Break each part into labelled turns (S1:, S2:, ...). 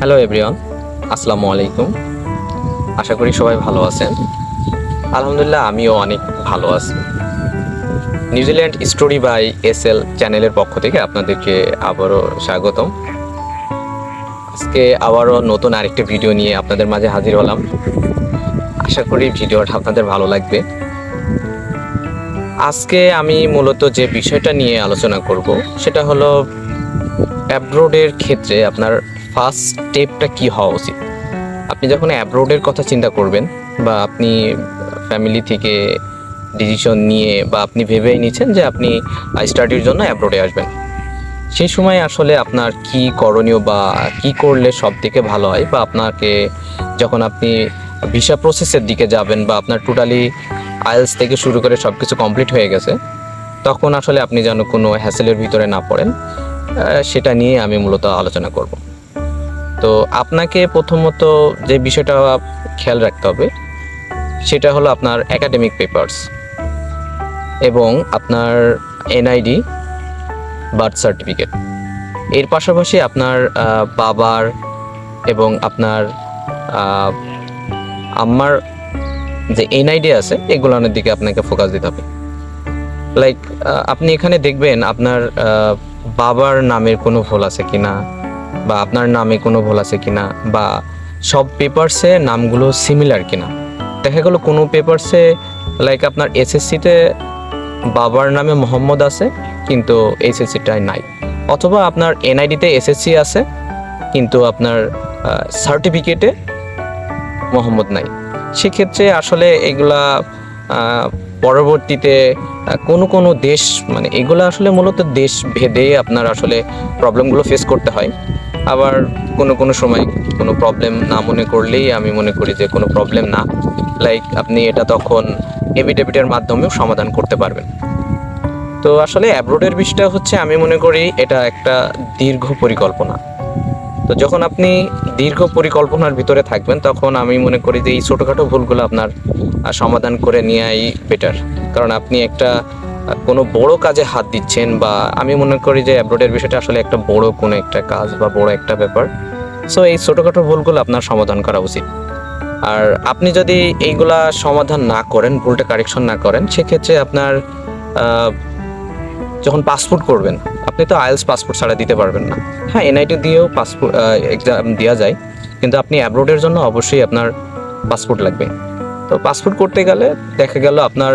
S1: Hello everyone, আসসালামু আলাইকুম। আশা করি সবাই ভালো আছেন। আলহামদুলিল্লাহ, আমিও অনেক ভালো আছি। নিউজিল্যান্ড স্টোরি বাই এসএল চ্যানেলের পক্ষ থেকে আপনাদেরকে আবারও স্বাগতম। আজকে আবারও নতুন আরেকটি ভিডিও নিয়ে আপনাদের মাঝে হাজির হলাম। আশা করি ভিডিওটা আপনাদের ভালো লাগবে। আজকে আমি মূলত যে বিষয়টা নিয়ে আলোচনা করব সেটা হলো অ্যাব্রোডের ক্ষেত্রে আপনার ফার্স্ট স্টেপটা কি হওয়া উচিত। আপনি যখন অ্যাব্রোডের কথা চিন্তা করবেন বা আপনি ফ্যামিলি থেকে ডিসিশন নিয়ে বা আপনি ভেবেই নিচ্ছেন যে আপনি স্টাডির জন্য অ্যাব্রোডে আসবেন, সেই সময় আসলে আপনার কি করণীয় বা কি করলে সব থেকে ভালো হয়, বা আপনাকে যখন আপনি ভিসা প্রসেসের দিকে যাবেন বা আপনার টোটালি আইএলস থেকে শুরু করে সব কিছু কমপ্লিট হয়ে গেছে, তখন আসলে আপনি যেন কোনো হ্যাসেলের ভিতরে না পড়েন, সেটা নিয়ে আমি মূলত আলোচনা করব। তো আপনাকে প্রথমত যে বিষয়টা খেয়াল রাখতে হবে সেটা হলো আপনার একাডেমিক পেপারস এবং আপনার এনআইডি, বার্থ সার্টিফিকেট। এর পাশাপাশি আপনার বাবার এবং আপনার আম্মার যে এনআইডি আছে এগুলোর দিকে আপনাকে ফোকাস দিতে হবে। লাইক আপনি এখানে দেখবেন আপনার বাবার নামের কোনো ভুল আছে কিনা, বা আপনার নামে কোনো ভুল আছে কিনা, বা সব পেপারসে নামগুলো সিমিলার কিনা। দেখা গেলো কোনো পেপারসে লাইক আপনার এসএসসিতে বাবার নামে মোহাম্মদ আছে কিন্তু এসএসসিটাই নাই, অথবা আপনার এনআইডিতে এসএসসি আছে কিন্তু আপনার সার্টিফিকেটে মোহাম্মদ নাই। সেক্ষেত্রে আসলে এগুলা পরবর্তীতে কোনো দেশ, মানে এগুলো আসলে মূলত দেশ ভেদে আপনার আসলে প্রবলেমগুলো ফেস করতে হয়। আবার কোনো সময় কোনো প্রবলেম না মনে করলেই আমি মনে করি যে কোনো প্রবলেম না, লাইক আপনি এটা তখন এভিডেভিটের মাধ্যমেও সমাধান করতে পারবেন। তো আসলে অ্যাব্রোডের বিষয়টা হচ্ছে, আমি মনে করি এটা একটা দীর্ঘ পরিকল্পনা। তো যখন আপনি দীর্ঘ পরিকল্পনার ভিতরে থাকবেন তখন আমি মনে করি যে এই ছোটোখাটো ভুলগুলো আপনার সমাধান করে নেওয়াই বেটার। কারণ আপনি একটা কোনো বড় কাজে হাত দিচ্ছেন, বা আমি মনে করি যে অ্যাব্রোডের বিষয়টা আসলে একটা বড় কোনো একটা কাজ বা বড় একটা ব্যাপার। সো এই ছোটোখাটো ভুলগুলো আপনার সমাধান করা উচিত। আর আপনি যদি এইগুলা সমাধান না করেন, ভুলটা কারেকশন না করেন, সেক্ষেত্রে আপনার যখন পাসপোর্ট করবেন, আপনি তো আইএলস পাসপোর্ট ছাড়া দিতে পারবেন না। হ্যাঁ, এনআইটি দিয়েও পাসপোর্ট এক্সাম দেওয়া যায়, কিন্তু আপনি অ্যাব্রোডের জন্য অবশ্যই আপনার পাসপোর্ট লাগবে। তো পাসপোর্ট করতে গেলে দেখা গেল আপনার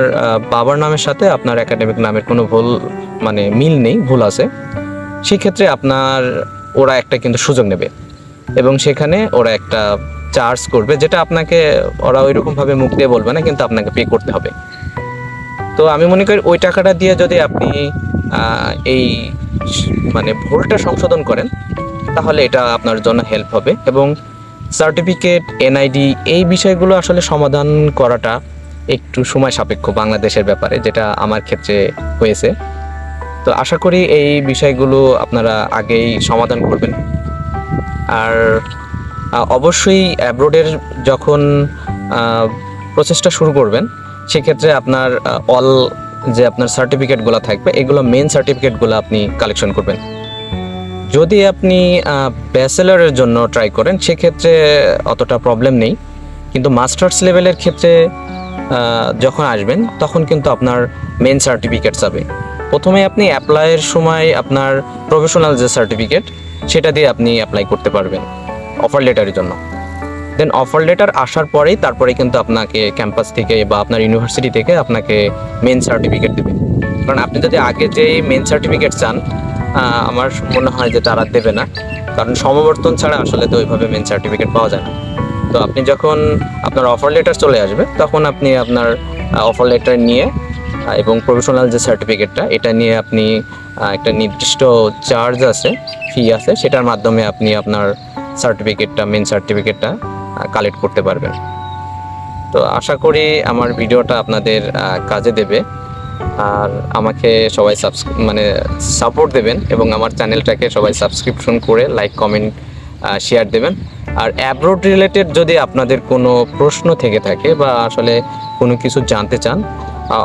S1: বাবার নামের সাথে আপনার একাডেমিক নামের কোনো ভুল, মানে মিল নেই, ভুল আছে। সেক্ষেত্রে আপনার ওরা একটা কিন্তু সুযোগ নেবে এবং সেখানে ওরা একটা চার্জ করবে, যেটা আপনাকে ওরা ওইরকমভাবে মুখ দিয়ে বলবে না, কিন্তু আপনাকে পে করতে হবে। তো আমি মনে করি ওই টাকাটা দিয়ে যদি আপনি এই মানে ভুলটা সংশোধন করেন তাহলে এটা আপনার জন্য হেল্প হবে। এবং সার্টিফিকেট, এনআইডি, এই বিষয়গুলো আসলে সমাধান করাটা একটু সময় সাপেক্ষ বাংলাদেশের ব্যাপারে, যেটা আমার ক্ষেত্রে হয়েছে। তো আশা করি এই বিষয়গুলো আপনারা আগেই সমাধান করবেন। আর অবশ্যই অ্যাব্রোডের যখন প্রসেসটা শুরু করবেন, সেক্ষেত্রে আপনার অল যে আপনার সার্টিফিকেটগুলো থাকবে, এগুলো মেন সার্টিফিকেটগুলো আপনি কালেকশন করবেন। যদি আপনি ব্যাচেলরের জন্য ট্রাই করেন সেক্ষেত্রে অতটা প্রবলেম নেই, কিন্তু মাস্টার্স লেভেলের ক্ষেত্রে যখন আসবেন তখন কিন্তু আপনার মেন সার্টিফিকেট যাবে। প্রথমে আপনি অ্যাপ্লাইয়ের সময় আপনার প্রফেশনাল যে সার্টিফিকেট সেটা দিয়ে আপনি অ্যাপ্লাই করতে পারবেন অফার লেটারের জন্য। দেন অফার লেটার আসার পরেই তারপরে কিন্তু আপনাকে ক্যাম্পাস থেকে বা আপনার ইউনিভার্সিটি থেকে আপনাকে মেন সার্টিফিকেট দেবে। কারণ আপনি যদি আগে যেই মেন সার্টিফিকেট চান, আমার মনে হয় যে তারা দেবে না, কারণ সমাবর্তন ছাড়া আসলে তো ওইভাবে মেন সার্টিফিকেট পাওয়া যায় না। তো আপনি যখন আপনার অফার লেটার চলে আসবে তখন আপনি আপনার অফার লেটার নিয়ে এবং প্রফেশনাল যে সার্টিফিকেটটা, এটা নিয়ে আপনি একটা নির্দিষ্ট চার্জ আছে, ফি আছে, সেটার মাধ্যমে আপনি আপনার সার্টিফিকেটটা, মেন সার্টিফিকেটটা কালেক্ট করতে পারবেন। তো আশা করি আমার ভিডিওটা আপনাদের কাজে দেবে, আর আমাকে সবাই সাপোর্ট দেবেন এবং আমার চ্যানেলটাকে সবাই সাবস্ক্রিপশন করে লাইক, কমেন্ট, শেয়ার দেবেন। আর অ্যাব্রোড রিলেটেড যদি আপনাদের কোনো প্রশ্ন থেকে থাকে বা আসলে কোনো কিছু জানতে চান,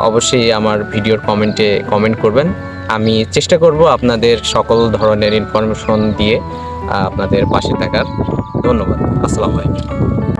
S1: অবশ্যই আমার ভিডিওর কমেন্টে কমেন্ট করবেন। আমি চেষ্টা করব আপনাদের সকল ধরনের ইনফরমেশন দিয়ে আপনাদের পাশে থাকার। ধন্যবাদ। আসসালামু আলাইকুম।